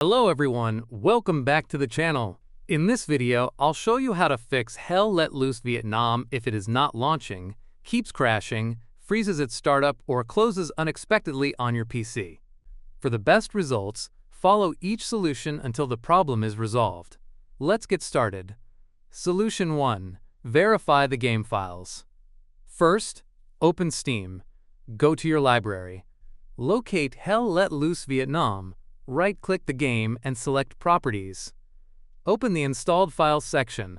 Hello everyone, welcome back to the channel. In this video, I'll show you how to fix Hell Let Loose Vietnam if it is not launching, keeps crashing, freezes at startup, or closes unexpectedly on your PC. For the best results, follow each solution until the problem is resolved. Let's get started. Solution 1. Verify the game files. First, open Steam. Go to your library. Locate Hell Let Loose Vietnam. Right-click the game and select Properties. Open the Installed Files section.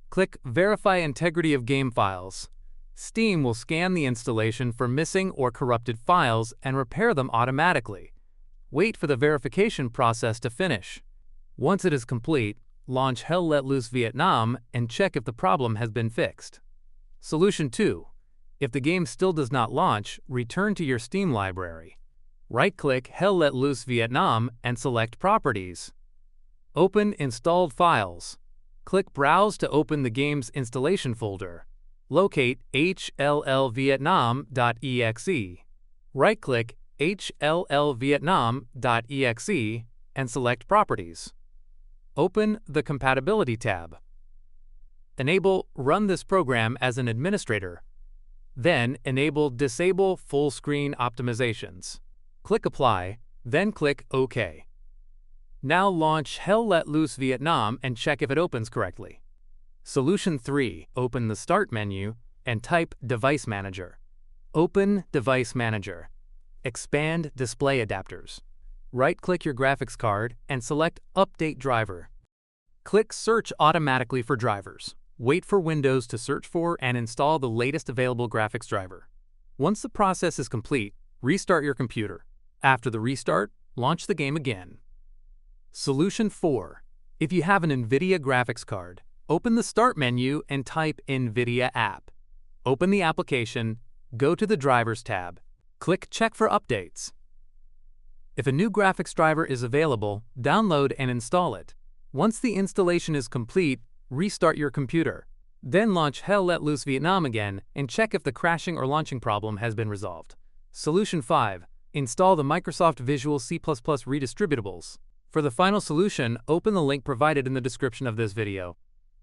Click Verify Integrity of Game Files. Steam will scan the installation for missing or corrupted files and repair them automatically. Wait for the verification process to finish. Once it is complete, launch Hell Let Loose Vietnam and check if the problem has been fixed. Solution 2. If the game still does not launch, return to your Steam library. Right-click Hell Let Loose Vietnam and select Properties. Open Installed Files. Click Browse to open the game's installation folder. Locate hllvietnam.exe. Right-click hllvietnam.exe and select Properties. Open the Compatibility tab. Enable Run this program as an administrator. Then enable Disable Full Screen Optimizations. Click Apply, then click OK. Now launch Hell Let Loose Vietnam and check if it opens correctly. Solution 3. Open the Start menu and type Device Manager. Open Device Manager. Expand Display Adapters. Right-click your graphics card and select Update Driver. Click Search automatically for drivers. Wait for Windows to search for and install the latest available graphics driver. Once the process is complete, restart your computer. After the restart, launch the game again. Solution 4. If you have an NVIDIA graphics card, open the Start menu and type NVIDIA App. Open the application, go to the Drivers tab. Click Check for Updates. If a new graphics driver is available, download and install it. Once the installation is complete, restart your computer. Then launch Hell Let Loose Vietnam again and check if the crashing or launching problem has been resolved. Solution 5. Install the Microsoft Visual C++ redistributables. For the final solution, open the link provided in the description of this video.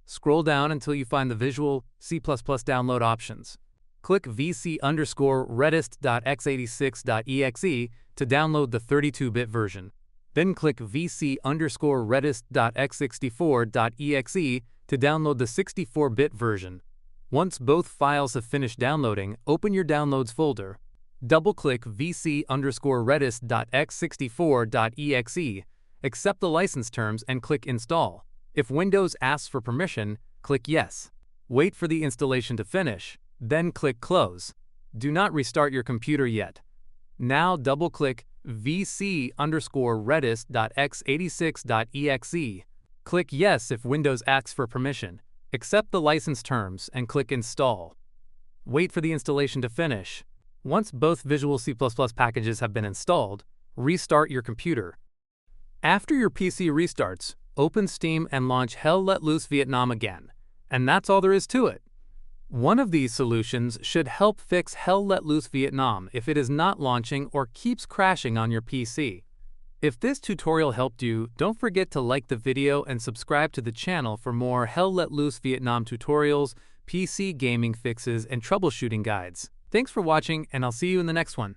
Scroll down until you find the Visual C++ download options. Click vc_redist.x86.exe to download the 32-bit version. Then click vc_redist.x64.exe to download the 64-bit version. Once both files have finished downloading, open your Downloads folder. Double-click vc_redist.x64.exe, accept the license terms and click Install. If Windows asks for permission, click Yes. Wait for the installation to finish, then click Close. Do not restart your computer yet. Now double-click vc_redist.x86.exe. Click Yes if Windows asks for permission. Accept the license terms and click Install. Wait for the installation to finish. Once both Visual C++ packages have been installed, restart your computer. After your PC restarts, open Steam and launch Hell Let Loose Vietnam again. And that's all there is to it. One of these solutions should help fix Hell Let Loose Vietnam if it is not launching or keeps crashing on your PC. If this tutorial helped you, don't forget to like the video and subscribe to the channel for more Hell Let Loose Vietnam tutorials, PC gaming fixes, and troubleshooting guides. Thanks for watching, and I'll see you in the next one.